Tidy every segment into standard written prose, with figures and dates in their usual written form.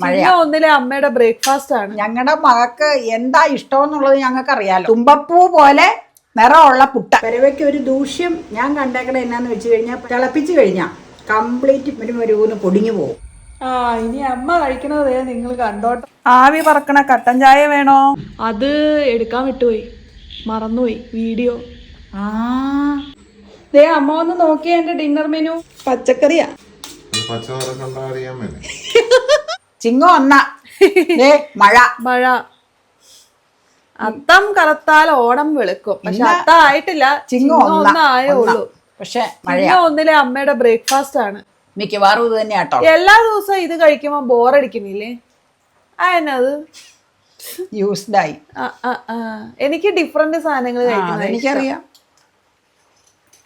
മഴയാ. ഒന്നിലെ അമ്മയുടെ ബ്രേക്ക്ഫാസ്റ്റ് ആണ്. ഞങ്ങളുടെ മകൾക്ക് എന്താ ഇഷ്ടമെന്നുള്ളത് ഞങ്ങൾക്ക് അറിയാലോ. തുമ്പപ്പൂ പോലെ നിറമുള്ള പുട്ട. പെരവയ്ക്ക് ഒരു ദൂഷ്യം ഞാൻ കണ്ടേക്കണത് എന്നാന്ന് വെച്ച് കഴിഞ്ഞാൽ തിളപ്പിച്ച് കഴിഞ്ഞാൽ കംപ്ലീറ്റ് ഒരു പൊടിഞ്ഞു പോകും. ഇനി അമ്മ കഴിക്കണത് നിങ്ങൾ കണ്ടോട്ടെ. ആവി പറക്കണ കട്ടൻ ചായ വേണോ? അത് എടുക്കാൻ വിട്ടുപോയി, മറന്നുപോയി വീഡിയോ. അമ്മ ഒന്ന് നോക്കിയ എന്റെ ഡിന്നർ മെനു പച്ചക്കറിയാ. ചിങ്ങം ഒന്നാ മഴ മഴ. അത്തം കറുത്താൽ ഓണം വെളുക്കും. പക്ഷെ അത്തം ആയിട്ടില്ല, ചിങ്ങം ഒന്നായേ ഉള്ളൂ. പക്ഷെ ഒന്നിലെ അമ്മയുടെ ബ്രേക്ക്ഫാസ്റ്റ് ആണ്. മിക്കവാറും ഇത് തന്നെയാട്ടോ. എല്ലാ ദിവസവും ഇത് കഴിക്കുമ്പോ ബോറടിക്കുന്നില്ലേ? അത് യൂസ്ഡായി. എനിക്ക് ഡിഫറെന്റ് സാധനങ്ങൾ കഴിക്കണം. എനിക്കറിയാം,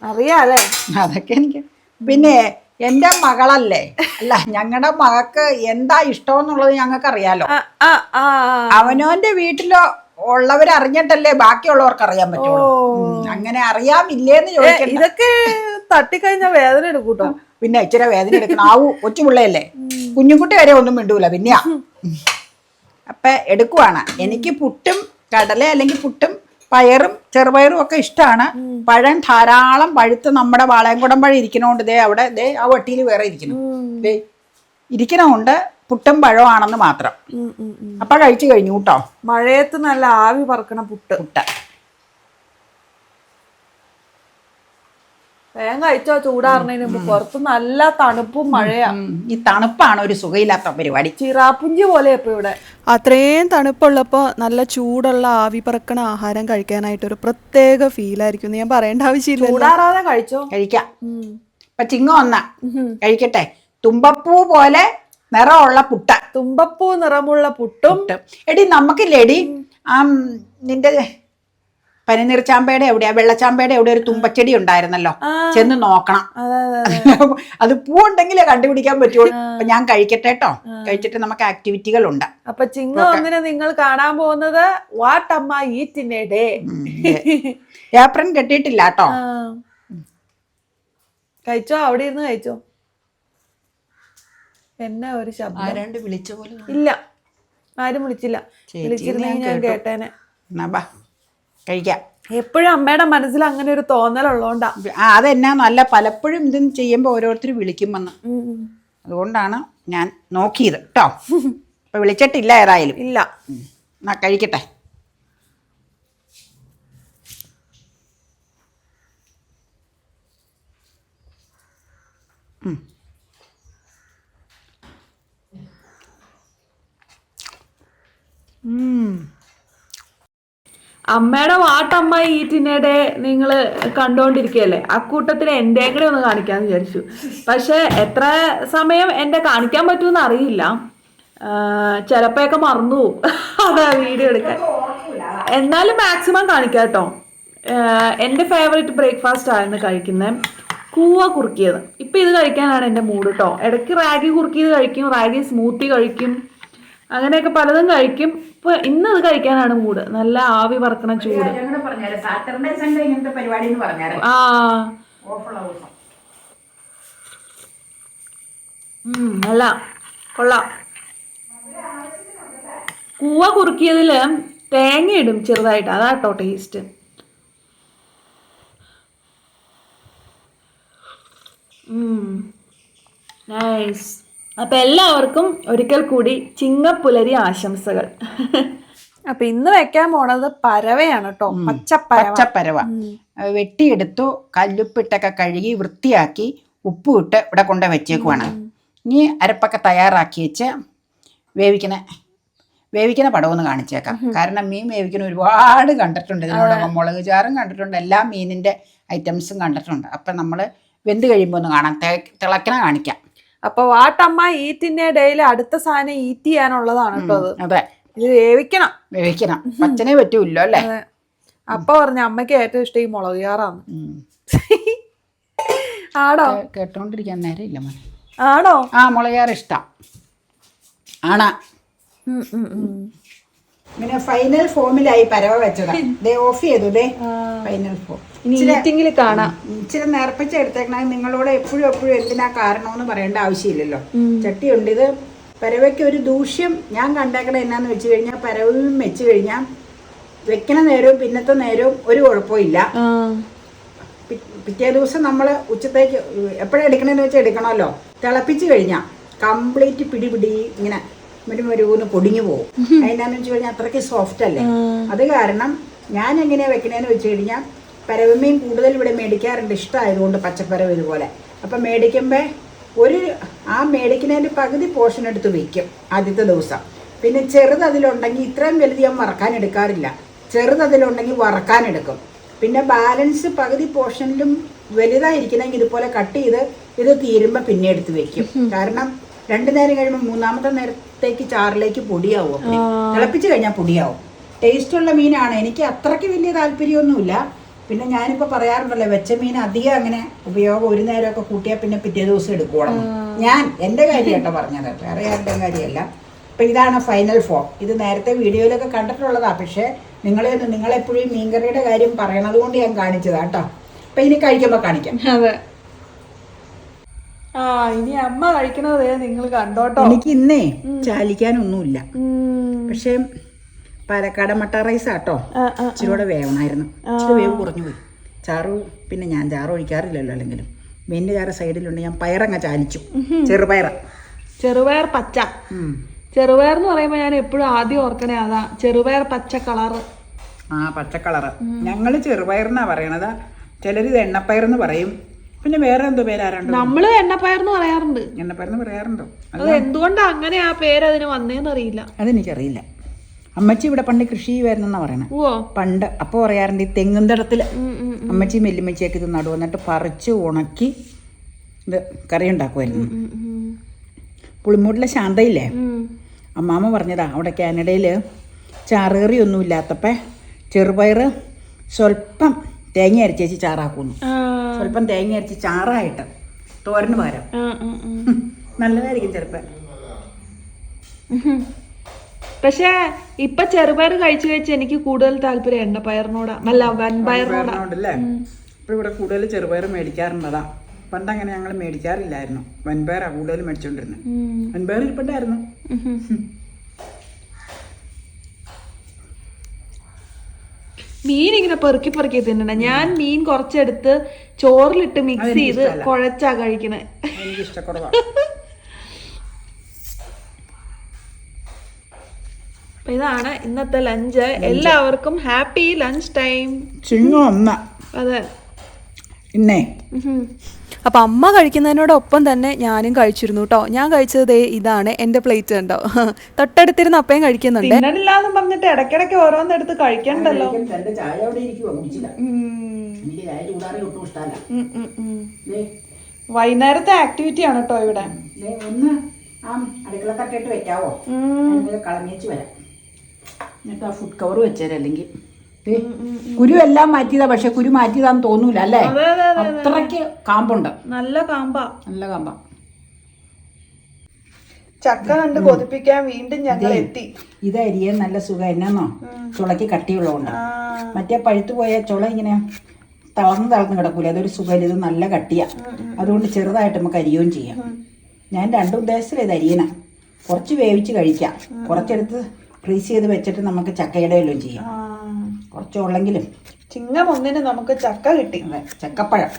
അറിയാല്ലേ? അതൊക്കെ എനിക്ക്. പിന്നെ എന്റെ മകളല്ലേ, അല്ല ഞങ്ങളുടെ മകൾക്ക് എന്താ ഇഷ്ടമെന്നുള്ളത് ഞങ്ങൾക്ക് അറിയാലോ. അവനോന്റെ വീട്ടിലോ ഉള്ളവരറിഞ്ഞിട്ടല്ലേ ബാക്കിയുള്ളവർക്ക് അറിയാൻ പറ്റുള്ളൂ. അങ്ങനെ അറിയാമില്ലേന്ന് ചോദിക്കാം. ഇതൊക്കെ തട്ടിക്കഴിഞ്ഞാൽ വേദന എടുക്കൂട്ടോ. പിന്നെ ഇച്ചിരി വേദന എടുക്കണം. ആവൂ, കൊച്ചു പിള്ളയല്ലേ, കുഞ്ഞുകുട്ടി വരെ ഒന്നും മിണ്ടൂല. പിന്നെയാ അപ്പൊ എടുക്കുവാണ്. എനിക്ക് പുട്ടും കടല അല്ലെങ്കിൽ പുട്ടും പയറും ചെറുപയറും ഒക്കെ ഇഷ്ടമാണ്. പഴം ധാരാളം പഴുത്ത് നമ്മുടെ വാളയംകുടം പഴം ഇരിക്കണോണ്ട് അവിടെ ആ വട്ടിയിൽ വേറെ ഇരിക്കണം. ഇരിക്കണോണ്ട് പുട്ടും പഴമാണെന്ന് മാത്രം. അപ്പൊ കഴിച്ചു കഴിഞ്ഞു കേട്ടോ. മഴയത്ത് നല്ല ആവി പറക്കണ പുട്ട്. വേഗം കഴിച്ചോ, ചൂടാറുന്നതിന് മുമ്പ്. പുറത്ത് നല്ല തണുപ്പും മഴയാ. ഈ തണുപ്പാണ് ഒരു സുഖയില്ലാത്ത പരിപാടി. ചിറാപ്പുഞ്ചി പോലെ ഇപ്പൊ ഇവിടെ. അത്രയും തണുപ്പുള്ളപ്പോ നല്ല ചൂടുള്ള ആവി പറക്കണ ആഹാരം കഴിക്കാനായിട്ട് ഒരു പ്രത്യേക ഫീലായിരിക്കും. ഞാൻ പറയേണ്ട ആവശ്യമില്ല. ചൂടാറാതെ കഴിച്ചോ. കഴിക്കാം. ഇപ്പൊ ചിങ്ങം ഒന്നാ കഴിക്കട്ടെ. തുമ്പപ്പൂ പോലെ നിറമുള്ള പുട്ട. തുമ്പപ്പൂ നിറമുള്ള പുട്ടും. എടി നമുക്കില്ലേടി നിന്റെ പനിനീർച്ചാമ്പയുടെ എവിടെയാ, വെള്ളച്ചാമ്പയുടെ എവിടെ ഒരു തുമ്പച്ചെടി ഉണ്ടായിരുന്നല്ലോ, ചെന്ന് നോക്കണം. അത് പൂ ഉണ്ടെങ്കിലേ കണ്ടുപിടിക്കാൻ പറ്റുള്ളൂ. അപ്പൊ ഞാൻ കഴിക്കട്ടെ കേട്ടോ. കഴിച്ചിട്ട് നമുക്ക് ആക്ടിവിറ്റികൾ ഉണ്ട്. അപ്പൊ ചിങ്ങം ഒന്നിനെ നിങ്ങൾ കാണാൻ പോകുന്നത് വാട്ട് അമ്മ ഈറ്റ് ഇൻ എ ഡേ. ഏപ്രിൽ കെട്ടിയിട്ടില്ല കേട്ടോ. കഴിച്ചോ, അവിടെ ഇരുന്ന് കഴിച്ചോ. എന്നാ ഒരു ശബ്ദം. ആരാണ്ട് വിളിച്ച പോലെ. ഇല്ല, ആരും വിളിച്ചില്ല. വിളിച്ചിരുന്നെങ്കിൽ ഞാൻ കേട്ടേനെ. കഴിക്കാം. എപ്പോഴും അമ്മയുടെ മനസ്സിൽ അങ്ങനെ ഒരു തോന്നലുള്ളതുകൊണ്ടാ. അതെന്നാന്നോ അല്ല, പലപ്പോഴും ഇതും ചെയ്യുമ്പോ ഓരോരുത്തർ വിളിക്കുമെന്ന്, അതുകൊണ്ടാണ് ഞാൻ നോക്കിയത് കേട്ടോ. ഇപ്പൊ വിളിച്ചിട്ടില്ല ഏതായാലും. ഇല്ല. എന്നാ കഴിക്കട്ടെ. അമ്മയുടെ വാട്ടമ്മ ഈറ്റിനിടെ നിങ്ങൾ കണ്ടുകൊണ്ടിരിക്കുകയല്ലേ. അക്കൂട്ടത്തിൽ എൻ്റെ കൂടെ ഒന്ന് കാണിക്കാമെന്ന് വിചാരിച്ചു. പക്ഷെ എത്ര സമയം എൻ്റെ കാണിക്കാൻ പറ്റുമെന്ന് അറിയില്ല. ചിലപ്പോഴൊക്കെ മറന്നു പോവും അതാ വീഡിയോ എടുക്കാൻ. എന്നാലും മാക്സിമം കാണിക്കാം കേട്ടോ. എൻ്റെ ഫേവറേറ്റ് ബ്രേക്ക്ഫാസ്റ്റ് ആയിരുന്നു കഴിക്കുന്നത് കൂവ കുറുക്കിയത്. ഇപ്പം ഇത് കഴിക്കാനാണ് എൻ്റെ മൂഡ് കേട്ടോ. ഇടയ്ക്ക് റാഗി കുറുക്കിയത് കഴിക്കും, റാഗി സ്മൂത്തി കഴിക്കും, അങ്ങനെയൊക്കെ പലതും കഴിക്കും. ഇപ്പൊ ഇന്ന് ഇത് കഴിക്കാനാണ് മൂഡ്. നല്ല ആവി പറക്കണ ചൂട്. അല്ല കൊള്ളാം. കൂവ കുറുക്കിയതില് തേങ്ങ ഇടും ചെറുതായിട്ട്, അതാട്ടോ ടേസ്റ്റ്. നൈസ്. അപ്പൊ എല്ലാവർക്കും ഒരിക്കൽ കൂടി ചിങ്ങപ്പുലരി ആശംസകൾ. അപ്പൊ ഇന്ന് വെക്കാൻ പോണത് പരവയാണ് കേട്ടോ. പച്ചപ്പരവ വെട്ടിയെടുത്തു, കല്ലുപ്പിട്ടൊക്കെ കഴുകി വൃത്തിയാക്കി ഉപ്പും ഇട്ട് ഇവിടെ കൊണ്ട് വെച്ചേക്കുവാണ്. ഇനി അരപ്പൊക്കെ തയ്യാറാക്കി വെച്ച് വേവിക്കുന്ന പടമൊന്ന് കാണിച്ചേക്കാം. കാരണം മീൻ വേവിക്കുന്ന ഒരുപാട് കണ്ടിട്ടുണ്ട്. ഇതിനോടൊപ്പം മുളക് ചാറും കണ്ടിട്ടുണ്ട്, എല്ലാ മീനിന്റെ ഐറ്റംസും കണ്ടിട്ടുണ്ട്. അപ്പൊ നമ്മൾ വെന്ത് കഴിയുമ്പോൾ ഒന്ന് കാണാം, തിളക്കണ കാണിക്കാം. അപ്പൊ വാട്ടമ്മ ഈറ്റിന്റെ ഡേയിൽ അടുത്ത സാധനം ഈറ്റ് ചെയ്യാനുള്ളതാണ് കേട്ടോ അത്. അതെ, ഇത് വേവിക്കണം. പച്ചനെ പറ്റൂല്ലോ അല്ലേ. അപ്പൊ പറഞ്ഞ അമ്മയ്ക്ക് ഏറ്റവും ഇഷ്ടം ഈ മുളക് ചാറാണ്. ആണോ? കേട്ടോണ്ടിരിക്കാൻ നേരം ഇല്ല മോനെ. ആണോ? മുളക് ചാറ് ഇഷ്ടം ആണാ. പിന്നെ ഫൈനൽ ഫോമിലായി പരവ വെച്ചതാ. ഓഫ് ചെയ്തു. ഫൈനൽ ഫോം കാണാം. ഇച്ചിരി നേർപ്പിച്ച് എടുത്തേക്കണ. നിങ്ങളോട് എപ്പോഴും എന്തിനാ കാരണമെന്ന് പറയേണ്ട ആവശ്യമില്ലല്ലോ. ചട്ടിയുണ്ട്. ഇത് പരവയ്ക്ക് ഒരു ദൂഷ്യം ഞാൻ കണ്ടേക്കണ എന്നാന്ന് വെച്ച് കഴിഞ്ഞാൽ പരവും വെച്ച് കഴിഞ്ഞാൽ വെക്കണ നേരവും പിന്നത്തെ നേരവും ഒരു കുഴപ്പമില്ല. പിറ്റേ ദിവസം നമ്മൾ ഉച്ചത്തേക്ക് എപ്പോഴും എടുക്കണമെന്ന് വെച്ചാൽ എടുക്കണമല്ലോ. തിളപ്പിച്ച് കഴിഞ്ഞാൽ കംപ്ലീറ്റ് പിടി ഇങ്ങനെ മരുമരുന്ന് പൊടിഞ്ഞു പോകും. അതിനാന്ന് വെച്ച് കഴിഞ്ഞാൽ അത്രയ്ക്ക് സോഫ്റ്റ് അല്ലേ. അത് കാരണം ഞാൻ എങ്ങനെയാണ് വെക്കണേന്ന് വെച്ച് കഴിഞ്ഞാൽ പരവമീൻ കൂടുതൽ ഇവിടെ മേടിക്കാറുണ്ട്, ഇഷ്ടമായതുകൊണ്ട് പച്ചപ്പരവ് ഇതുപോലെ. അപ്പം മേടിക്കുമ്പോൾ ആ മേടിക്കുന്നതിൻ്റെ പകുതി പോർഷൻ എടുത്ത് വയ്ക്കും ആദ്യത്തെ ദിവസം. പിന്നെ ചെറുതതിലുണ്ടെങ്കിൽ ഇത്രയും വലുത് ഞാൻ വറക്കാൻ എടുക്കാറില്ല. ചെറുതതിലുണ്ടെങ്കിൽ വറക്കാനെടുക്കും. പിന്നെ ബാലൻസ് പകുതി പോർഷനിലും വലുതായിരിക്കണമെങ്കിൽ ഇതുപോലെ കട്ട് ചെയ്ത് ഇത് തീരുമ്പോൾ പിന്നെ എടുത്ത് വെക്കും. കാരണം 2 നേരം കഴിയുമ്പോൾ 3ാമത്തെ നേരത്തേക്ക് ചാറിലേക്ക് പൊടിയാവും. തിളപ്പിച്ച് കഴിഞ്ഞാൽ പൊടിയാവും. ടേസ്റ്റുള്ള മീനാണ്. എനിക്ക് അത്രയ്ക്ക് വലിയ താല്പര്യമൊന്നുമില്ല. പിന്നെ ഞാനിപ്പോൾ പറയാറുണ്ടല്ലോ, വെച്ച മീൻ അധികം അങ്ങനെ ഉപയോഗം ഒരു നേരമൊക്കെ കൂട്ടിയാൽ പിന്നെ പിറ്റേ ദിവസം എടുക്കണം. ഞാൻ എൻ്റെ കാര്യം കേട്ടോ പറഞ്ഞത്, വേറെ ആരുടെയും കാര്യമല്ല. അപ്പം ഇതാണ് ഫൈനൽ ഫോം. ഇത് നേരത്തെ വീഡിയോയിലൊക്കെ കണ്ടിട്ടുള്ളതാണ്. പക്ഷേ നിങ്ങളെപ്പോഴും മീൻകറിയുടെ കാര്യം പറയണത് കൊണ്ട് ഞാൻ കാണിച്ചതാണ് കേട്ടോ. അപ്പം ഇനി കഴിക്കുമ്പോൾ കാണിക്കാം. അതെ, ഇനി അമ്മ കഴിക്കണത് നിങ്ങൾ കണ്ടോട്ടോ. എനിക്ക് ഇന്നേ ചാലിക്കാനൊന്നുമില്ല. പക്ഷേ പാലക്കാട് മട്ട റൈസ് ആട്ടോ, ഇച്ചിരി കൂടെ വേവണമായിരുന്നു. ഇച്ചിരി വേവ് കുറഞ്ഞു പോയി. ചാറ് പിന്നെ ഞാൻ ചാറ് ഒഴിക്കാറില്ലല്ലോ. അല്ലെങ്കിലും മീനിൻ്റെ ചാറ് സൈഡിലുണ്ട്. ഞാൻ പയറങ്ങ ചാലിച്ചു. ചെറുപയർ പച്ച. ചെറുപയർ എന്ന് പറയുമ്പോൾ ഞാൻ എപ്പോഴും ആദ്യം ഓർക്കണേ അതാ, ചെറുപയർ പച്ച കളറ്. പച്ച കളറ്. ഞങ്ങൾ ചെറുപയറെന്നാ പറയണത്. ചിലരിത് എണ്ണപ്പയറെന്ന് പറയും. പിന്നെ വേറെ എന്തോ പേരാറുണ്ട്. നമ്മള് എണ്ണപ്പയർന്ന് പറയാറുണ്ട്. എണ്ണപ്പയർന്ന് പറയാറുണ്ടോ? അത് എന്തുകൊണ്ടാ അങ്ങനെ ആ പേര് അതിന് വന്നേന്ന് അറിയില്ല. അതെനിക്കറിയില്ല. അമ്മച്ചി ഇവിടെ പണ്ട് കൃഷി ചെയ്യുമായിരുന്നെന്നാ പറയണേ. പണ്ട് അപ്പോൾ പറയാറുണ്ട്, ഈ തെങ്ങുന്തടത്തില് അമ്മച്ചി മെല്ലുമ്മച്ചിയൊക്കെ ഇത് നടുവ്, എന്നിട്ട് പറിച്ച് ഉണക്കി ഇത് കറി ഉണ്ടാക്കുമായിരുന്നു. പുളിമൂട്ടിലെ ശാന്തയില്ലേ, അമ്മാമ്മ പറഞ്ഞതാ, അവിടെ കാനഡയിൽ ചാറുകറി ഒന്നും ഇല്ലാത്തപ്പോൾ ചെറുപയർ സ്വല്പം തേങ്ങ അരച്ചേച്ച് ചാറാക്കുന്നു. സ്വല്പം തേങ്ങ അരച്ച് ചാറായിട്ട് തോരന് പകരം. നല്ലതായിരിക്കും ചെറുപ്പയർ. പക്ഷേ ഇപ്പൊ ചെറുപയർ കഴിച്ചു കഴിച്ച് എനിക്ക് കൂടുതൽ താല്പര്യം എണ്ണപ്പയറിനോടാ, അല്ല വൻപയറിനോടല്ലേ. ഇപ്പൊ ഇവിടെ കൂടുതൽ ചെറുപയർ മേടിക്കാറുണ്ടതാ. പണ്ട് അങ്ങനെ ഞങ്ങൾ മേടിക്കാറില്ലായിരുന്നു. വൻപയറാ കൂടുതൽ മേടിച്ചോണ്ടിരുന്നത്. വൻപയർ ഇരിപ്പുണ്ടായിരുന്നു. മീൻ ഇങ്ങനെ പെറുക്കി പെറുക്കി തിന്നണം. ഞാൻ മീൻ കുറച്ചെടുത്ത് ചോറിലിട്ട് മിക്സ് ചെയ്ത് കുഴച്ചാ കഴിക്കണേ. എനിക്ക് ഇഷ്ടക്കുറവാ. അപ്പൊ ഇതാണ് ഇന്നത്തെ ലഞ്ച്. എല്ലാവർക്കും ഹാപ്പി ലഞ്ച് ടൈം. അതെ, ഇന്നേ അപ്പം അമ്മ കഴിക്കുന്നതിനോടൊപ്പം തന്നെ ഞാനും കഴിച്ചിരുന്നു കേട്ടോ. ഞാൻ കഴിച്ചത് ഇതാണ്, എൻ്റെ പ്ലേറ്റ് ഉണ്ടോ, തൊട്ടടുത്തിരുന്ന് അപ്പയും കഴിക്കുന്നുണ്ട്. തിന്നണില്ലാന്ന് പറഞ്ഞിട്ട് ഇടയ്ക്കിടയ്ക്ക് ഓരോന്നെടുത്ത് കഴിക്കണ്ടല്ലോ. വൈകുന്നേരത്തെ ആക്ടിവിറ്റി ആണ് കേട്ടോ ഇവിടെ. അടുക്കള തട്ടിട്ട് വെക്കാവോ? കളഞ്ഞേച്ച് വരാം. എന്നിട്ട് ആ ഫുഡ് കവർ വെച്ചേരാ. അല്ലെങ്കിൽ കുരു എല്ലാം മാറ്റിയതാ, പക്ഷെ കുരു മാറ്റിയതാന്ന് തോന്നൂല അല്ലേ. അത്രയ്ക്ക് കാമ്പുണ്ട്. നല്ല കാമ്പാ. ചക്ക കണ്ട് കൊതിപ്പിക്കാൻ വീണ്ടും ഞങ്ങൾ എത്തി. ഇത് അരിയാൻ നല്ല സുഖം. എന്നാന്നോ, ചുളക്ക് കട്ടിയുള്ളതുകൊണ്ട്. മറ്റേ പഴുത്തു പോയ ചുള ഇങ്ങനെ തളർന്ന് കിടക്കൂല. അതൊരു സുഖം. ഇത് നല്ല കട്ടിയാ, അതുകൊണ്ട് ചെറുതായിട്ട് നമുക്ക് അരിയുകയും ചെയ്യാം. ഞാൻ 2 ഉദ്ദേശത്തില് ഇത് അരിയണം. കുറച്ച് വേവിച്ച് കഴിക്കാം, കുറച്ചെടുത്ത് ഫ്രീസ് ചെയ്ത് വെച്ചിട്ട് നമുക്ക് ചക്കയുടെ എല്ലാം ചെയ്യാം. കുറച്ചുള്ളെങ്കിലും ചിങ്ങം 1 നമുക്ക് ചക്ക കിട്ടി. അതെ, ചക്കപ്പഴം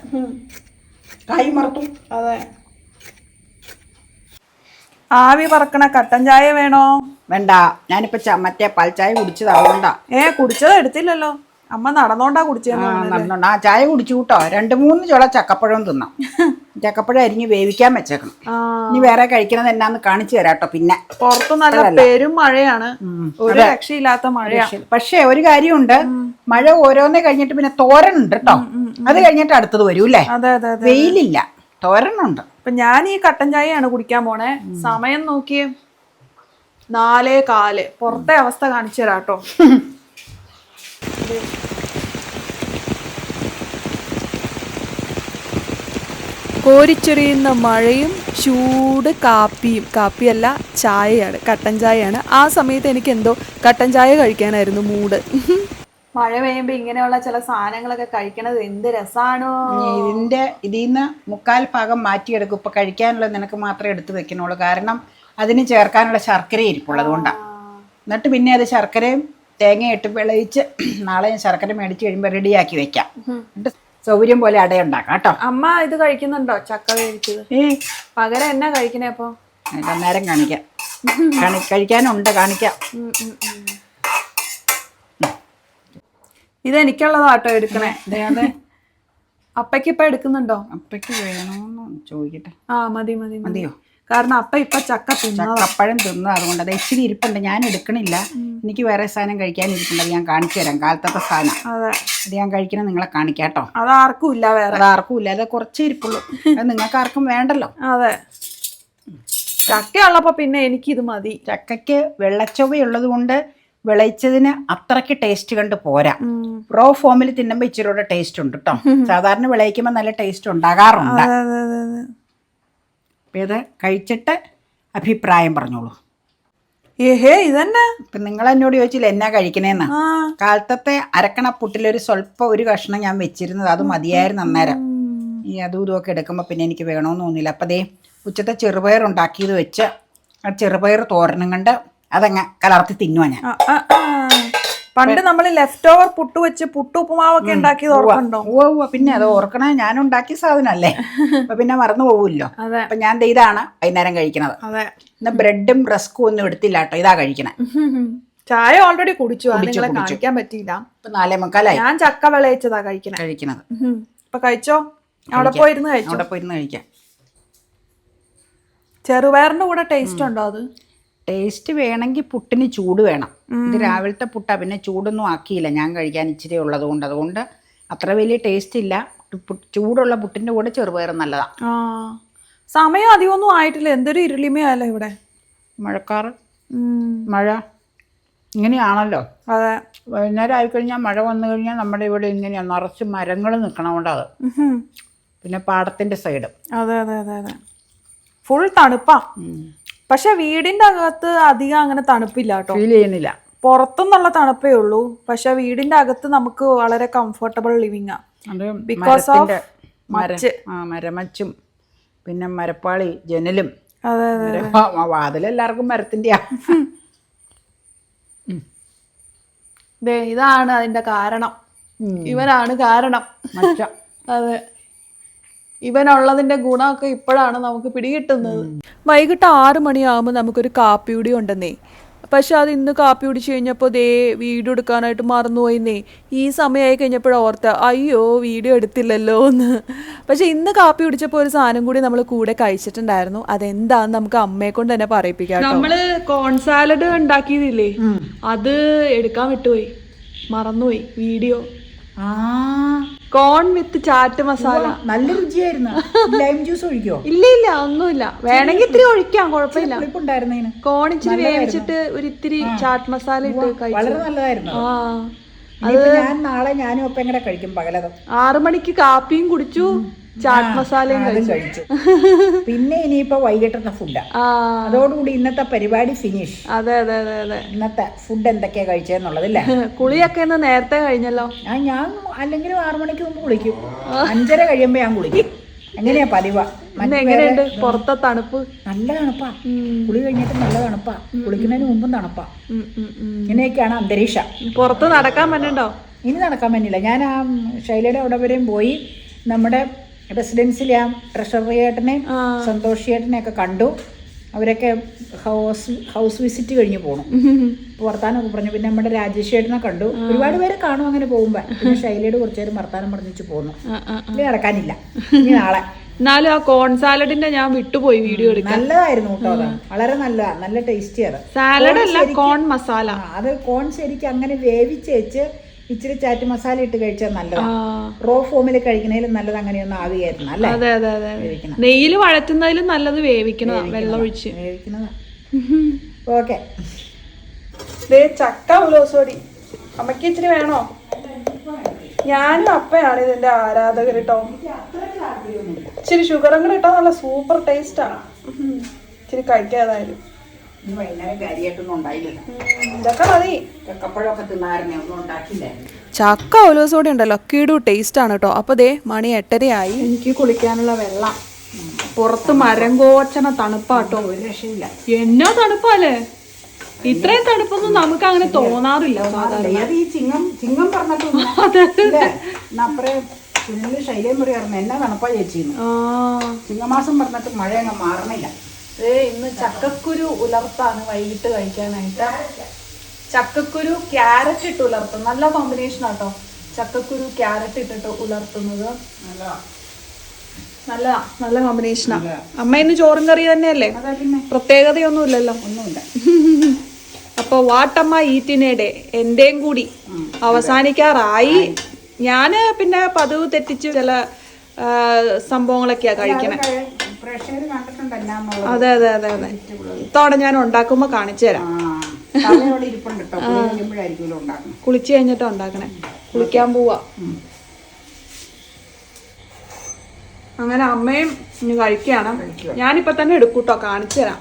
കായ് മറത്തു. അതെ. ആവി പറക്കണ കട്ടൻ ചായ വേണോ? വേണ്ട, ഞാനിപ്പോ മറ്റേ പാൽച്ചായ കുടിച്ചതാവണ്ട. കുടിച്ചത് എടുത്തില്ലല്ലോ. അമ്മ നടന്നോണ്ടാ കുടിച്ചോണ്ടാ. ആ ചായ കുടിച്ചു കൂട്ടോ. 2-3 ചുള ചക്കപ്പഴം തിന്നാം. ചക്കപ്പഴം അരിഞ്ഞ് വേവിക്കാൻ വെച്ചേക്കണം. ഇനി വേറെ കഴിക്കണത് എന്നാന്ന് കാണിച്ചു തരാട്ടോ. പിന്നെ പുറത്ത് നല്ല പെരും മഴയാണ്, ഒരു രക്ഷയില്ലാത്ത മഴയാണ്. പക്ഷെ ഒരു കാര്യമുണ്ട്, മഴ ഓരോന്നേ കഴിഞ്ഞിട്ട് പിന്നെ തോരനുണ്ട് കേട്ടോ. അത് കഴിഞ്ഞിട്ട് അടുത്തത് വരൂല്ലേ. വെയിലില്ല, തോരനുണ്ട്. അപ്പൊ ഞാൻ ഈ കട്ടൻ ചായയാണ് കുടിക്കാൻ പോണേ. സമയം നോക്കി 4:15. പുറത്തെ അവസ്ഥ കാണിച്ചു തരാട്ടോ. കോരിച്ചൊരിയുന്ന മഴയും ചൂട് കാപ്പിയല്ല ചായയാണ്, കട്ടൻ ചായയാണ്. ആ സമയത്ത് എനിക്ക് എന്തോ കട്ടൻ ചായ കഴിക്കാനായിരുന്നു മൂഡ്. മഴ പെയ്യുമ്പോ ഇങ്ങനെയുള്ള ചില സാധനങ്ങളൊക്കെ കഴിക്കണത് എന്ത് രസാണോ. ഇതിന്ന് 3/4 ഭാഗം മാറ്റിയെടുക്കും. ഇപ്പൊ കഴിക്കാനുള്ളത് നിനക്ക് മാത്രമേ എടുത്ത് വെക്കണുള്ളൂ. കാരണം അതിന് ചേർക്കാനുള്ള ശർക്കര ഇരിപ്പുള്ളത് കൊണ്ടാണ്. എന്നിട്ട് പിന്നെ അത് ശർക്കരയും തേങ്ങയിട്ട് വിളയിച്ച് നാളെ ഞാൻ ശർക്കര മേടിച്ച് കഴിയുമ്പോൾ റെഡിയാക്കി വെക്കാം. എന്നിട്ട് സൗകര്യം പോലെ അടയുണ്ടാക്കാം കേട്ടോ. അമ്മ ഇത് കഴിക്കുന്നുണ്ടോ ചക്ക വേവിച്ചത്? പകരം എന്നാ കഴിക്കണേ അപ്പൊ? നേരം കാണിക്കാം, കഴിക്കാനുണ്ട്, കാണിക്കാം. ഇതെനിക്കുള്ളതാട്ടോ എടുക്കണേ. അപ്പയ്ക്ക് ഇപ്പൊ എടുക്കുന്നുണ്ടോ? അപ്പയ്ക്ക് വേണോന്ന് ചോദിക്കട്ടെ. മതി മതി മതിയോ? കാരണം അപ്പ ഇപ്പൊ ചക്കപ്പഴം തിന്നു, അതുകൊണ്ട് അത് ഇച്ചിരി ഇരിപ്പുണ്ട്. ഞാൻ എടുക്കണില്ല, എനിക്ക് വേറെ സാധനം കഴിക്കാൻ ഇരിപ്പുണ്ട്. ഞാൻ കാണിച്ചു തരാം, കാലത്തത്തെ സാധനം. അത് ഞാൻ കഴിക്കണം, നിങ്ങളെ കാണിക്കാം കേട്ടോ. അതാർക്കും ഇല്ല, വേറെ അതാർക്കും ഇല്ല, അത് കുറച്ചേ ഇരിപ്പുള്ളൂ. അത് നിങ്ങൾക്ക് ആർക്കും വേണ്ടല്ലോ. അതെ, ചക്ക ഉള്ളപ്പോ പിന്നെ എനിക്കിത് മതി. ചക്കയ്ക്ക് വെള്ളച്ചൊവ്വയുള്ളത് കൊണ്ട് വിളയിച്ചതിന് അത്രയ്ക്ക് ടേസ്റ്റ് കണ്ട് പോരാ. റോ ഫോമിൽ തിന്നുമ്പോൾ ഇച്ചിരി കൂടെ ടേസ്റ്റ് ഉണ്ട് കേട്ടോ. സാധാരണ വിളയിക്കുമ്പോൾ നല്ല ടേസ്റ്റ് ഉണ്ടാകാറുണ്ട്. അപ്പം ഇത് കഴിച്ചിട്ട് അഭിപ്രായം പറഞ്ഞോളൂ. ഇതന്നെ ഇപ്പം നിങ്ങൾ എന്നോട് ചോദിച്ചില്ല എന്നാ കഴിക്കണേന്ന്. കാലത്തത്തെ അരക്കണ പുട്ടിലൊരു സ്വല്പം ഒരു കഷ്ണം ഞാൻ വെച്ചിരുന്നത്, അത് മതിയായിരുന്നു അന്നേരം. ഈ അതും ഇതുമൊക്കെ എടുക്കുമ്പോൾ പിന്നെ എനിക്ക് വേണമെന്ന് തോന്നിയില്ല. അപ്പം ദേ ഉച്ചത്തെ ചെറുപയർ ഉണ്ടാക്കിയത് വെച്ച് ആ ചെറുപയർ തോരനും കണ്ട് അതങ്ങ് കലർത്തി തിന്നുവാ ഞാൻ. പണ്ട് നമ്മൾ ലെഫ്റ്റ് ഓവർ പുട്ട് വെച്ച് പുട്ടുപ്പുമാവൊക്കെ ഉണ്ടാക്കിയത് ഓർക്കണ്ടോ? പിന്നെ അത് ഓർക്കണേ, ഞാൻ ഉണ്ടാക്കിയ സാധനമല്ലേ, അപ്പൊ പിന്നെ മറന്നു പോവില്ലോ. അപ്പൊ ഞാൻ ഇതാണ് വൈകുന്നേരം കഴിക്കണത്. ഇന്ന് ബ്രെഡും റസ്കും ഒന്നും എടുത്തില്ല കേട്ടോ, ഇതാ കഴിക്കണേ. ചായ ഓൾറെഡി കുടിച്ചു, നിങ്ങളെ കാണിക്കാൻ പറ്റിയില്ല. 4:45. ഞാൻ ചക്ക വിളയിച്ചതാ കഴിക്കണത്. ഇപ്പൊ കഴിച്ചോ? അവിടെ പോയിരുന്ന് കഴിക്കാം. ചെറുപയറിന്റെ കൂടെ ടേസ്റ്റ് ഉണ്ടോ? അത് ടേസ്റ്റ് വേണമെങ്കിൽ പുട്ടിന് ചൂട് വേണം. ഇത് രാവിലത്തെ പുട്ടാ, പിന്നെ ചൂടൊന്നും ആക്കിയില്ല ഞാൻ കഴിക്കാൻ ഇച്ചിരി ഉള്ളത് കൊണ്ട്. അതുകൊണ്ട് അത്ര വലിയ ടേസ്റ്റ് ഇല്ല. ചൂടുള്ള പുട്ടിൻ്റെ കൂടെ ചെറുപയർ നല്ലതാ. സമയം അധികമൊന്നും ആയിട്ടില്ല, എന്തൊരു ഇരുളിമയല്ലേ ഇവിടെ. മഴക്കാറ്, മഴ ഇങ്ങനെയാണല്ലോ. അതെ, വൈകുന്നേരം ആയിക്കഴിഞ്ഞാൽ മഴ വന്നു കഴിഞ്ഞാൽ നമ്മുടെ ഇവിടെ ഇങ്ങനെയാണ്, നിറച്ച് മരങ്ങൾ നിൽക്കണോണ്ടത്. പിന്നെ പാടത്തിന്റെ സൈഡ്. അതെ അതെ അതെ അതെ, ഫുൾ തണുപ്പാ. പക്ഷെ വീടിന്റെ അകത്ത് അധികം അങ്ങനെ തണുപ്പില്ല കേട്ടോ, ഫീൽ ചെയ്യുന്നില്ല. പുറത്തുനിന്നുള്ള തണുപ്പേ ഉള്ളൂ. പക്ഷെ വീടിന്റെ അകത്ത് നമുക്ക് വളരെ കംഫർട്ടബിൾ ലിവിങ് ആ. ബിക്കോസ് ഓഫ് മരമച്ചും പിന്നെ മരപ്പാളി ജനലും. അതെ വാതിലെല്ലാവർക്കും മരത്തിന്റെയാ. ഇതാണ് അതിന്റെ കാരണം, ഇവനാണ് കാരണം. അതെ, ഇവനുള്ളതിന്റെ ഗുണമൊക്കെ ഇപ്പോഴാണ് നമുക്ക് പിടികിട്ടുന്നത്. വൈകിട്ട് 6 മണിയാകുമ്പോൾ നമുക്കൊരു കാപ്പി കുടി ഉണ്ടെന്നേ. പക്ഷെ അത് ഇന്ന് കാപ്പി കുടിച്ച് കഴിഞ്ഞപ്പോൾ വീഡിയോ എടുക്കാനായിട്ട് മറന്നുപോയിന്നേ. ഈ സമയമായി കഴിഞ്ഞപ്പോഴോർത്ത അയ്യോ വീഡിയോ എടുത്തില്ലല്ലോ എന്ന്. പക്ഷെ ഇന്ന് കാപ്പി കുടിച്ചപ്പോൾ ഒരു സാധനം കൂടി നമ്മൾ കൂടെ കഴിച്ചിട്ടുണ്ടായിരുന്നു. അതെന്താന്ന് നമുക്ക് അമ്മയെ കൊണ്ട് തന്നെ പറയിപ്പിക്കാം. നമ്മള് കോൺ സാലഡ് ഉണ്ടാക്കിയതില്ലേ, അത് എടുക്കാൻ വിട്ടുപോയി, മറന്നുപോയി വീഡിയോ. കോൺ വിത്ത് ചാറ്റ് മസാല നല്ല രുചിയായിരുന്നു. Lime juice ഒഴിക്കോ? ഇല്ല ഒന്നുമില്ല, വേണമെങ്കിൽ ഇത്തിരി ഒഴിക്കാം, കുഴപ്പമില്ല. കോൺ ഇച്ചിരി വേവിച്ചിട്ട് ഒരു ഇത്തിരി ചാറ്റ് മസാല ഇട്ട് കഴിച്ചു, വളരെ നല്ലതായിരുന്നു. ഞാൻ നാളെ ഞാനും ഒപ്പം എങ്ങനെ കഴിക്കും പകലത്. 6 മണിക്ക് കാപ്പിയും കുടിച്ചു, ചാറ്റ് മസാലയും കഴിച്ചു. പിന്നെ ഇനിയിപ്പോ വൈകിട്ടത്തെ ഫുഡാ, അതോടുകൂടി ഇന്നത്തെ പരിപാടി ഫിനിഷ്. അതെ അതെ അതെ അതെ, ഇന്നത്തെ ഫുഡ് എന്തൊക്കെയാ കഴിച്ചെന്നുള്ളതല്ലേ. കുളിയൊക്കെ ഇന്ന് നേരത്തെ കഴിഞ്ഞല്ലോ. ഞാൻ അല്ലെങ്കിലും 6 മണിക്ക് മുമ്പ് കുളിക്കും, 5:30 കഴിയുമ്പോ ഞാൻ കുളിക്കും. എങ്ങനെയാ പതിവാ. എങ്ങനെയുണ്ട് പുറത്തെ തണുപ്പ്? നല്ല തണുപ്പാ, കുളി കഴിഞ്ഞിട്ട് നല്ല തണുപ്പാ, കുളിക്കുന്നതിന് മുമ്പും തണുപ്പാ. ഇങ്ങനെയൊക്കെയാണ് അന്തരീക്ഷം. പുറത്ത് നടക്കാൻ പറ്റണ്ടോ? ഇനി നടക്കാൻ പറ്റില്ല. ഞാൻ ആ ശൈലയുടെ അവിടെ വരെയും പോയി, നമ്മുടെ റെസിഡൻസിലെ ആ ട്രഷറി ഏട്ടനെയും സന്തോഷ് ഏട്ടനെയൊക്കെ കണ്ടു. അവരൊക്കെ ഹൗസ് വിസിറ്റ് കഴിഞ്ഞ് പോകണം, വർത്താനമൊക്കെ പറഞ്ഞു. പിന്നെ നമ്മുടെ രാജേഷ് ഏട്ടനെ കണ്ടു. ഒരുപാട് പേരെ കാണും അങ്ങനെ പോകുമ്പോ. പിന്നെ ശൈലയോട് കുറച്ചു നേരം വർത്താനം പറഞ്ഞിട്ട് പോന്നു. ഇനി നടക്കാനില്ല, ഇനി നാളെ. എന്നാലും ആ കോൺ സാലഡിന്റെ ഞാൻ വിട്ടുപോയി വീഡിയോ എടുക്കാൻ. നല്ലതായിരുന്നു കേട്ടോ, അത് വളരെ നല്ല ടേസ്റ്റി. അത് സാലഡ് അല്ല, കോൺ മസാല. അത് കോൺ ശരിക്കും അങ്ങനെ വേവിച്ചേച്ച് ഇച്ചിരി ചാറ്റ് മസാല ഇട്ട് കഴിച്ചാൽ നല്ലതാണ്. റോ ഫോമിൽ കഴിക്കുന്നതിലും നല്ലത് അങ്ങനെയൊന്നും ആവിയായിരുന്നു അല്ലേ. അതെ അതെ അതെ, നെയ്യിൽ വഴറ്റുന്നതിലും നല്ലത് വേവിക്കണം, വെള്ളം ഒഴിച്ച് വേവിക്കുന്നത്. ഓക്കെ, ചക്ക ഉലോസോടി അമ്മയ്ക്ക് ഇച്ചിരി വേണോ? ഞാനും അപ്പയാണ് ഇതിന്റെ ആരാധകർ കേട്ടോ. ഇച്ചിരി ഷുഗറും കൂടെ ഇട്ടാ നല്ല സൂപ്പർ ടേസ്റ്റാണ്. ഇച്ചിരി കഴിക്കാതായാലും. ഇതൊക്കെ മതി. ചക്ക ഉലോസോടി ഉണ്ടല്ലോ, കിടു ടേസ്റ്റ് ആണ് കേട്ടോ. അപ്പൊ ദേ മണി 8:30 ആയി. എനിക്ക് കുളിക്കാനുള്ള വെള്ളം പുറത്ത് മരം കോച്ചണ തണുപ്പാട്ടോ. ഒരു രക്ഷയില്ല. എന്നാ തണുപ്പല്ലേ, ഇത്രയും തണുപ്പൊന്നും നമുക്ക് അങ്ങനെ തോന്നാറില്ല സാധാരണ. അത് ഈ ചിങ്ങം പറഞ്ഞിട്ട് അപ്പറേ ഫുള്ള് ശൈലം പറയാറുണ്ട് എന്നാ തണുപ്പാ ചേച്ചിന്ന്. ചിങ്ങമാസം പറഞ്ഞിട്ട് മഴ അങ്ങ് മാറണില്ല. ഇന്ന് ചക്കക്കുരു ഉലർത്താണ് വൈകിട്ട് കഴിക്കാനായിട്ട്. ചക്കക്കുരു ക്യാരറ്റ് ഇട്ട് ഉലർത്തും, നല്ല കോമ്പിനേഷൻ ആട്ടോ. ചക്കക്കുരു ക്യാരറ്റ് ഇട്ടിട്ട് ഉലർത്തുന്നത് നല്ല കോമ്പിനേഷനാ. അമ്മ ഇന്ന് ചോറും കറി തന്നെയല്ലേ, പ്രത്യേകതയൊന്നും ഇല്ലല്ലോ. ഒന്നുമില്ല. അപ്പൊ വാട്ടമ്മ ഈറ്റിനേടെ എന്റെയും കൂടി അവസാനിക്കാറായി. ഞാന് പിന്നെ പതിവ് തെറ്റിച്ച് ചില സംഭവങ്ങളൊക്കെയാ കഴിക്കണേ. അതെ അതെ അതെ അതെ. ഇത്തവണ ഞാൻ ഉണ്ടാക്കുമ്പോ കാണിച്ചു തരാം. കുളിച്ച് കഴിഞ്ഞിട്ടാ ഉണ്ടാക്കണേ. കുളിക്കാൻ പോവാ. അങ്ങനെ അമ്മയും ഇനി കഴിക്കുകയാണ്. ഞാനിപ്പോ തന്നെ എടുക്കൂട്ടോ, കാണിച്ചു തരാം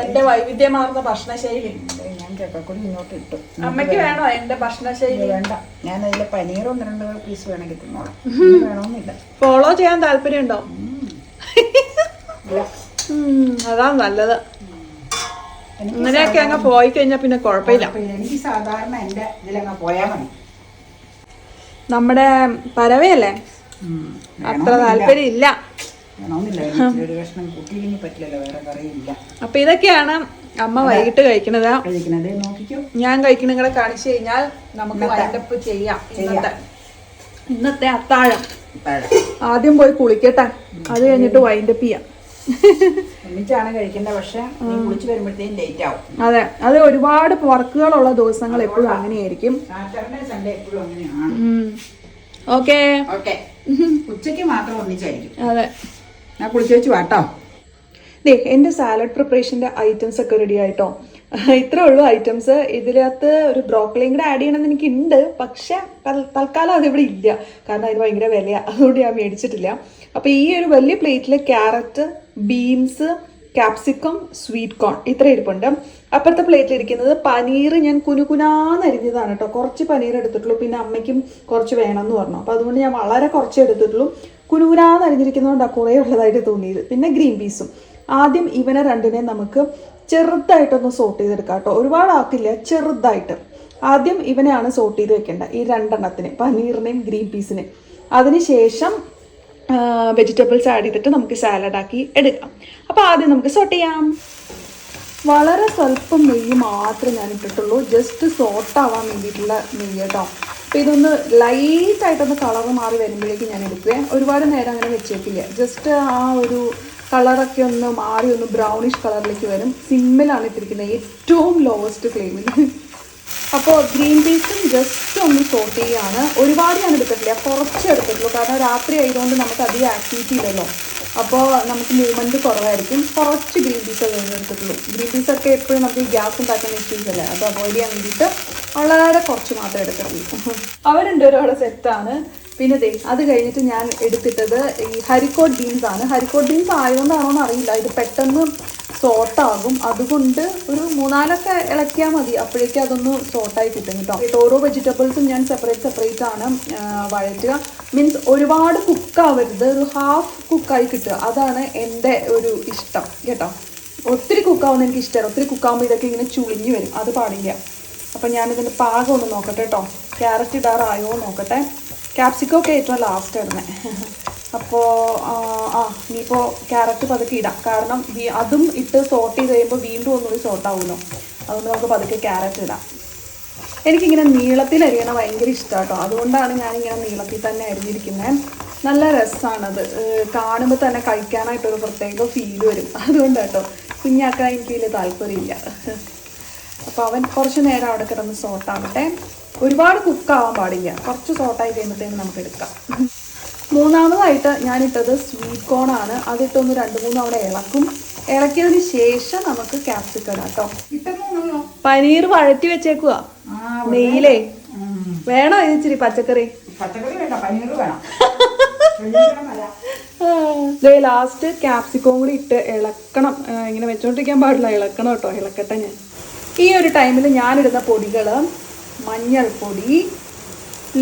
എന്റെ വൈവിധ്യമാർന്ന ഭക്ഷണശൈലി. ഞാൻ ചക്കക്കുടി ഇങ്ങോട്ട് ഇട്ടു. അമ്മയ്ക്ക് വേണോ എന്റെ ഭക്ഷണശൈലി? വേണ്ട, ഞാൻ അതിലെ പനീർ 1-2 പീസ് വേണമെങ്കിൽ തിന്നോളാം. വേണമെന്നില്ല. ഫോളോ ചെയ്യാൻ താല്പര്യമുണ്ടോ? അതാ നല്ലത്. ഇങ്ങനെയൊക്കെ അങ്ങ് പോയി കഴിഞ്ഞാൽ പിന്നെ കുഴപ്പമില്ല. എനിക്ക് സാധാരണ എന്റെ ഇതിലങ്ങ് പോയാൽ മതി. നമ്മുടെ പരവയല്ലേ അത്ര താല്പര്യം ഇല്ല. അപ്പൊ ഇതൊക്കെയാണ് അമ്മ വൈകിട്ട് കഴിക്കണത്. ഞാൻ കഴിക്കണ കൂടെ കാണിച്ചു കഴിഞ്ഞാൽ നമുക്ക് വൈൻഡപ്പ് ചെയ്യാം. ഇന്നത്തെ അത്താഴം. ആദ്യം പോയി കുളിക്കട്ടെ, അത് കഴിഞ്ഞിട്ട് വൈൻഡപ്പ് ചെയ്യാം. ഒന്നിച്ചാണ് കഴിക്കേണ്ടത്, പക്ഷെ കുളിച്ച് വരുമ്പോഴത്തേക്കും ലേറ്റ് ആവും. അതെ, അത് ഒരുപാട് വർക്കുകളുള്ള ദിവസങ്ങൾ എപ്പോഴും അങ്ങനെയായിരിക്കും. സാറ്റർഡേ സൺഡേ എപ്പോഴും അങ്ങനെയാണ്. Okay okay. ഉച്ചയ്ക്ക് മാത്രം ഒന്നിച്ചായിരിക്കും. അതെ, ഞാൻ കുളിച്ച് വെച്ച് വാട്ടോ. എൻ്റെ സാലഡ് പ്രിപ്പറേഷൻ്റെ ഐറ്റംസ് ഒക്കെ റെഡി ആയിട്ടോ. ഇത്രേ ഉള്ളൂ ഐറ്റംസ്. ഇതിനകത്ത് ഒരു ബ്രോക്കലിയും കൂടെ ആഡ് ചെയ്യണമെന്ന് എനിക്കുണ്ട്, പക്ഷെ തൽക്കാലം അതിവിടെ ഇല്ല, കാരണം അതിന് ഭയങ്കര വിലയാണ്, അതുകൊണ്ട് ഞാൻ മേടിച്ചിട്ടില്ല. അപ്പോൾ ഈ ഒരു വലിയ പ്ലേറ്റിൽ carrot, beans, capsicum, sweet corn ഇത്ര ഇരിപ്പുണ്ട്. അപ്പുറത്തെ പ്ലേറ്റിലിരിക്കുന്നത് പനീർ ഞാൻ കുനുകുനാന്നരിഞ്ഞതാണ് കേട്ടോ. കുറച്ച് പനീർ എടുത്തിട്ടുള്ളൂ, പിന്നെ അമ്മയ്ക്കും കുറച്ച് വേണമെന്ന് പറഞ്ഞു. അപ്പോൾ അതുകൊണ്ട് ഞാൻ വളരെ കുറച്ച് എടുത്തിട്ടുള്ളൂ. കുനുകുനാന്നരിഞ്ഞിരിക്കുന്നതുകൊണ്ടാണ് കുറേ ഉള്ളതായിട്ട് തോന്നിയത്. പിന്നെ ഗ്രീൻ പീസും. ആദ്യം ഇവനെ രണ്ടിനെയും നമുക്ക് ചെറുതായിട്ടൊന്ന് സോട്ട് ചെയ്തെടുക്കാം കേട്ടോ. ഒരുപാട് ആക്കില്ല, ചെറുതായിട്ട്. ആദ്യം ഇവനെയാണ് സോട്ട് ചെയ്ത് വെക്കേണ്ടത്, ഈ രണ്ടെണ്ണത്തിന്, പനീറിനെയും ഗ്രീൻ പീസിനെയും. അതിനുശേഷം വെജിറ്റബിൾസ് ആഡ് ചെയ്തിട്ട് നമുക്ക് സാലഡാക്കി എടുക്കാം. അപ്പോൾ ആദ്യം നമുക്ക് സോട്ട് ചെയ്യാം. വളരെ സ്വല്പം നെയ്യ് മാത്രമേ ഞാൻ ഇട്ടിട്ടുള്ളൂ, ജസ്റ്റ് സോട്ടാവാൻ വേണ്ടിയിട്ടുള്ള നെയ്യ് കേട്ടോ. അപ്പോൾ ഇതൊന്ന് ലൈറ്റായിട്ടൊന്ന് കളറ് മാറി വരുമ്പോഴേക്കും ഞാൻ എടുക്കുകയും ഒരുപാട് നേരം അങ്ങനെ വെച്ചേക്കില്ല. ജസ്റ്റ് ആ ഒരു കളറൊക്കെ ഒന്ന് മാറി ഒന്ന് ബ്രൗണിഷ് കളറിലേക്ക് വരും. സിമ്മിലാണ് ഇട്ടിരിക്കുന്നത്, ഏറ്റവും ലോവസ്റ്റ് ഫ്ലെയിമിൽ. അപ്പോൾ ഗ്രീൻ പീസും ജസ്റ്റ് ഒന്ന് സോട്ട് ചെയ്യുകയാണ്. ഒരുപാട് ഞാൻ എടുത്തിട്ടില്ല, കുറച്ച് എടുത്തിട്ടുള്ളൂ, കാരണം രാത്രി ആയതുകൊണ്ട് നമുക്ക് അധികം ആക്ടിവിറ്റി ഇല്ലല്ലോ. അപ്പോൾ നമുക്ക് മൂവ്മെൻറ്റ് കുറവായിരിക്കും. കുറച്ച് ഗ്രീൻ പീസ് എടുത്തിട്ടുള്ളൂ. ഗ്രീൻ പീസൊക്കെ എപ്പോഴും നമുക്ക് ഈ ഗ്യാസ് ഉണ്ടാക്കുന്ന ഇഷ്യൂസ് അല്ലേ, അത് അവോയ്ഡ് ചെയ്യാൻ വേണ്ടിയിട്ട് വളരെ കുറച്ച് മാത്രമേ എടുത്തിട്ടുള്ളൂ. അവരുണ്ട് ഒരാളെ സെറ്റാണ്. പിന്നെ അത് കഴിഞ്ഞിട്ട് ഞാൻ എടുത്തിട്ടത് ഈ ഹരിക്കോട്ട് ബീൻസ് ആണ്. ഹരിക്കോട്ട് ബീൻസ് ആയതുകൊണ്ടാണോ എന്ന് അറിയില്ല, ഇത് പെട്ടെന്ന് സോട്ടാകും. അതുകൊണ്ട് ഒരു 4 ഇളക്കിയാൽ മതി, അപ്പോഴേക്കും അതൊന്ന് സോട്ടായി കിട്ടും കേട്ടോ. ഓരോ വെജിറ്റബിൾസും ഞാൻ സെപ്പറേറ്റ് ആണ് വഴറ്റുക. മീൻസ് ഒരുപാട് കുക്കാവരുത്, ഒരു ഹാഫ് കുക്കായി കിട്ടുക, അതാണ് എൻ്റെ ഒരു ഇഷ്ടം കേട്ടോ. ഒത്തിരി കുക്കാവുന്ന എനിക്ക് ഇഷ്ടമല്ല. ഒത്തിരി കുക്കാവുമ്പോൾ ഇതൊക്കെ ഇങ്ങനെ ചുളിഞ്ഞു വരും, അത് പാടില്ല. അപ്പം ഞാനിതിൻ്റെ പാകം ഒന്ന് നോക്കട്ടെ കേട്ടോ. ക്യാരറ്റ് ഇടാറായോ നോക്കട്ടെ. ക്യാപ്സിക്കം ഒക്കെ ഏറ്റവും ലാസ്റ്റ് ഇടുന്നത്. അപ്പോൾ ഇനിയിപ്പോൾ ക്യാരറ്റ് പതുക്കെ ഇടാം, കാരണം അതും ഇട്ട് സോട്ട് ചെയ്ത് കഴിയുമ്പോൾ വീണ്ടും ഒന്നുകൂടി സോട്ടാവുമല്ലോ. അതുകൊണ്ട് നമുക്ക് പതുക്കെ ക്യാരറ്റ് ഇടാം. എനിക്കിങ്ങനെ നീളത്തിൽ അരിയണ ഭയങ്കര ഇഷ്ടമാണ് കേട്ടോ, അതുകൊണ്ടാണ് ഞാനിങ്ങനെ നീളത്തിൽ തന്നെ അരിഞ്ഞിരിക്കുന്നത്. നല്ല രസമാണത്, കാണുമ്പോൾ തന്നെ കഴിക്കാനായിട്ടൊരു പ്രത്യേക ഫീൽ വരും. അതുകൊണ്ട് കേട്ടോ, കുഞ്ഞാക്കാൻ എനിക്ക് വലിയ താല്പര്യമില്ല. അപ്പോൾ അവൻ കുറച്ച് നേരം അവിടെ കിടന്ന് സോട്ടാവട്ടെ. ഒരുപാട് കുക്കാവാൻ പാടില്ല, കുറച്ച് സോട്ടായി കഴിയുമ്പോഴത്തേക്കും നമുക്ക് എടുക്കാം. മൂന്നാമതായിട്ട് ഞാനിട്ടത് സ്വീറ്റ് കോൺ ആണ്. അതിട്ടൊന്ന് 2-3 തവണ ഇളക്കും. ഇളക്കിയതിന് ശേഷം നമുക്ക് ക്യാപ്സിക്കം ഇടാം കേട്ടോ. പനീർ വഴറ്റി വെച്ചേക്കുക നെയ്യിലേ. വേണോ ഇച്ചിരി പച്ചക്കറി? ലാസ്റ്റ് ക്യാപ്സിക്കവും കൂടി ഇട്ട് ഇളക്കണം. ഇങ്ങനെ വെച്ചോണ്ടിരിക്കാൻ പാടില്ല, ഇളക്കണം കേട്ടോ. ഇളക്കട്ടെ ഞാൻ. ഈ ഒരു ടൈമിൽ ഞാനിടുന്ന പൊടികൾ: മഞ്ഞൾപ്പൊടി,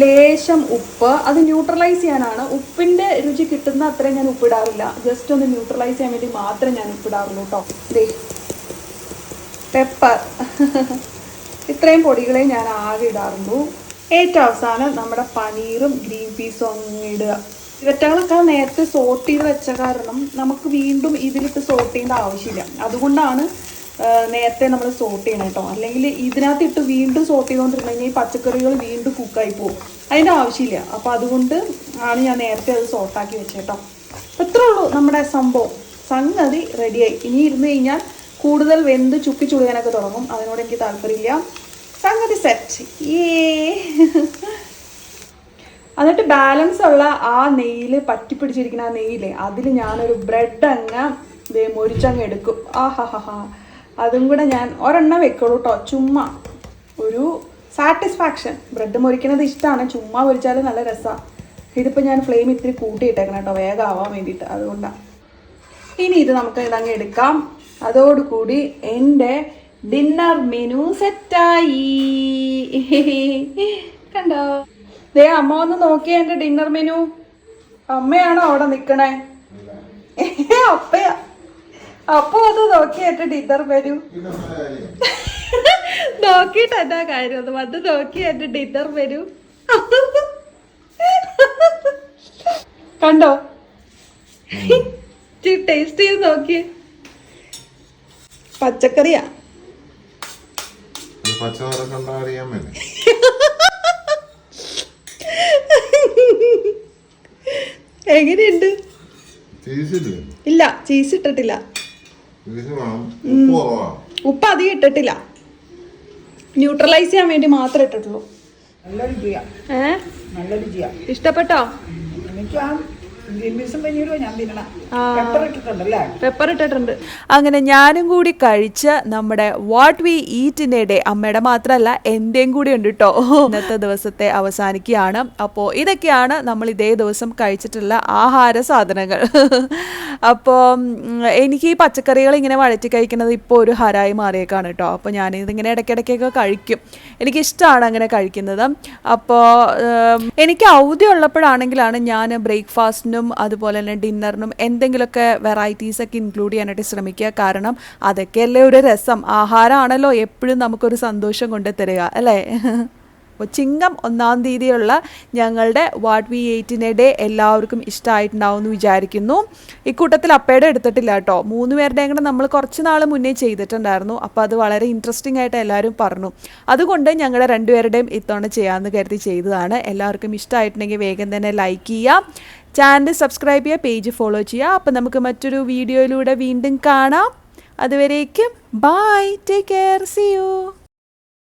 ലേശം ഉപ്പ്, അത് ന്യൂട്രലൈസ് ചെയ്യാനാണ്. ഉപ്പിൻ്റെ രുചി കിട്ടുന്ന അത്രയും ഞാൻ ഉപ്പിടാറില്ല, ജസ്റ്റ് ഒന്ന് ന്യൂട്രലൈസ് ചെയ്യാൻ വേണ്ടി മാത്രമേ ഞാൻ ഉപ്പിടാറുള്ളൂ കേട്ടോ. പെപ്പർ ഇത്രയും പൊടികളെ ഞാൻ ആകെ ഇടാറുള്ളൂ. ഏറ്റവും അവസാനം നമ്മുടെ പനീറും ഗ്രീൻ പീസും അങ്ങ് ഇടുക. ഇവറ്റകളൊക്കെ നേരത്തെ സോട്ട് ചെയ്ത് വെച്ച കാരണം നമുക്ക് വീണ്ടും ഇതിലിട്ട് സോട്ട് ചെയ്യേണ്ട ആവശ്യമില്ല. അതുകൊണ്ടാണ് നേരത്തെ നമ്മൾ സോട്ട് ചെയ്യണം കേട്ടോ. അല്ലെങ്കിൽ ഇതിനകത്ത് ഇട്ട് വീണ്ടും സോട്ട് ചെയ്തുകൊണ്ടിരുന്നു കഴിഞ്ഞാൽ ഈ പച്ചക്കറികൾ വീണ്ടും കുക്കായി പോകും. അതിൻ്റെ ആവശ്യമില്ല. അപ്പോൾ അതുകൊണ്ട് ആണ് ഞാൻ നേരത്തെ അത് സോട്ടാക്കി വെച്ചത് കേട്ടോ. അപ്പോൾ ഇത്രേ ഉള്ളൂ നമ്മുടെ സംഭവം. സംഗതി റെഡിയായി. ഇനി ഇരുന്ന് കഴിഞ്ഞാൽ കൂടുതൽ വെന്ത് ചുക്കി ചുളിയാനൊക്കെ തുടങ്ങും. അതിനോട് എനിക്ക് താല്പര്യമില്ല. സംഗതി സെറ്റ്. എന്നിട്ട് ബാലൻസ് ഉള്ള ആ നെയ്യിൽ പറ്റിപ്പിടിച്ചിരിക്കുന്ന ആ നെയ്യില്ലേ, അതിൽ ഞാനൊരു ബ്രെഡ് അങ്ങ് മൊരിച്ചങ്ങ് എടുക്കും. ആഹാ, അതും കൂടെ ഞാൻ ഒരെണ്ണം വെക്കുള്ളൂ കേട്ടോ. ചുമ്മാ ഒരു സാറ്റിസ്ഫാക്ഷൻ. ബ്രെഡ് മൊരിക്കുന്നത് ഇഷ്ടമാണ്, ചുമ്മാ പൊരിച്ചാൽ നല്ല രസമാണ്. ഇതിപ്പോൾ ഞാൻ ഫ്ലെയിം ഇത്തിരി കൂട്ടിയിട്ടേക്കണം കേട്ടോ, വേഗം ആവാൻ വേണ്ടിയിട്ട്. അതുകൊണ്ടാണ്. ഇനി ഇത് നമുക്ക് ഇതങ്ങ് എടുക്കാം. അതോടുകൂടി എൻ്റെ ഡിന്നർ മെനു സെറ്റായി. കണ്ടോ? ദേ അമ്മ ഒന്ന് നോക്കിയേ എൻ്റെ ഡിന്നർ മെനു. അമ്മയാണോ അവിടെ നിൽക്കണേ? അപ്പയാ. അപ്പൊ അത് നോക്കിയ എൻ്റെ ഡിന്നർ മെനു. നോക്കിയിട്ട് എന്താ കാര്യം? അത് വന്ന് നോക്കിയ എൻ്റെ ഡിന്നർ മെനു. കണ്ടോ? ടേസ്റ്റ് ചെയ്ത് നോക്കിയേ. പച്ചക്കറിയാ. എങ്ങനെയുണ്ട്? ഇല്ല, ചീസ് ഇട്ടിട്ടില്ല. ഉപ്പ് അധികം ഇട്ടിട്ടില്ല, ന്യൂട്രലൈസ് ചെയ്യാൻ വേണ്ടി മാത്രമേ ഇട്ടിട്ടുള്ളൂ. നല്ല രുചിയാ. നല്ല രുചിയാ. ഇഷ്ടപ്പെട്ടോ? എനിക്ക് ആ പെപ്പർ ഇട്ടിട്ടുണ്ട്. അങ്ങനെ ഞാനും കൂടി കഴിച്ച നമ്മുടെ വാട്ട് വി ഈറ്റ് ഡേ, അമ്മയുടെ മാത്രമല്ല എൻ്റെയും കൂടി ഉണ്ട് കേട്ടോ. ഇന്നത്തെ ദിവസത്തെ അവസാനിക്കുകയാണ്. അപ്പോൾ ഇതൊക്കെയാണ് നമ്മൾ ഇതേ ദിവസം കഴിച്ചിട്ടുള്ള ആഹാര സാധനങ്ങൾ. അപ്പോൾ എനിക്ക് ഈ പച്ചക്കറികൾ ഇങ്ങനെ വഴറ്റി കഴിക്കുന്നത് ഇപ്പോൾ ഒരു ഹരായി മാറിയേക്കാണ് കേട്ടോ. അപ്പോൾ ഞാനിതിങ്ങനെ ഇടയ്ക്കിടയ്ക്കൊക്കെ കഴിക്കും. എനിക്കിഷ്ടമാണ് അങ്ങനെ കഴിക്കുന്നത്. അപ്പോൾ എനിക്ക് അവധി ഉള്ളപ്പോഴാണെങ്കിലാണ് ഞാൻ ബ്രേക്ക്ഫാസ്റ്റിനും അതുപോലെ തന്നെ ഡിന്നറിനും എന്തെങ്കിലുമൊക്കെ വെറൈറ്റീസൊക്കെ ഇൻക്ലൂഡ് ചെയ്യാനായിട്ട് ശ്രമിക്കുക. കാരണം അതൊക്കെയല്ലേ ഒരു രസം. ആഹാരമാണല്ലോ എപ്പോഴും നമുക്കൊരു സന്തോഷം കൊണ്ട് തരിക, അല്ലേ? അപ്പോൾ ചിങ്ങം 1-ാം തീയതിയുള്ള ഞങ്ങളുടെ വാട്ട് വി ഈറ്റ് ഡേ എല്ലാവർക്കും ഇഷ്ടമായിട്ടുണ്ടാവും എന്ന് വിചാരിക്കുന്നു. ഇക്കൂട്ടത്തിൽ അപ്പയുടെ എടുത്തിട്ടില്ല കേട്ടോ. 3 പേരുടെയും കൂടെ നമ്മൾ കുറച്ച് നാൾ മുന്നേ ചെയ്തിട്ടുണ്ടായിരുന്നു. അപ്പോൾ അത് വളരെ ഇൻട്രസ്റ്റിംഗ് ആയിട്ട് എല്ലാവരും പറഞ്ഞു. അതുകൊണ്ട് ഞങ്ങളുടെ 2 പേരുടെയും ഇത്തവണ ചെയ്യാമെന്ന് കരുതി ചെയ്തതാണ്. എല്ലാവർക്കും ഇഷ്ടമായിട്ടുണ്ടെങ്കിൽ വേഗം തന്നെ ലൈക്ക് ചെയ്യുക, ചാനൽ സബ്സ്ക്രൈബ് ചെയ്യുക, പേജ് ഫോളോ ചെയ്യുക. അപ്പോൾ നമുക്ക് മറ്റൊരു വീഡിയോയിലൂടെ വീണ്ടും കാണാം. അതുവരേക്കും bye, take care, see U.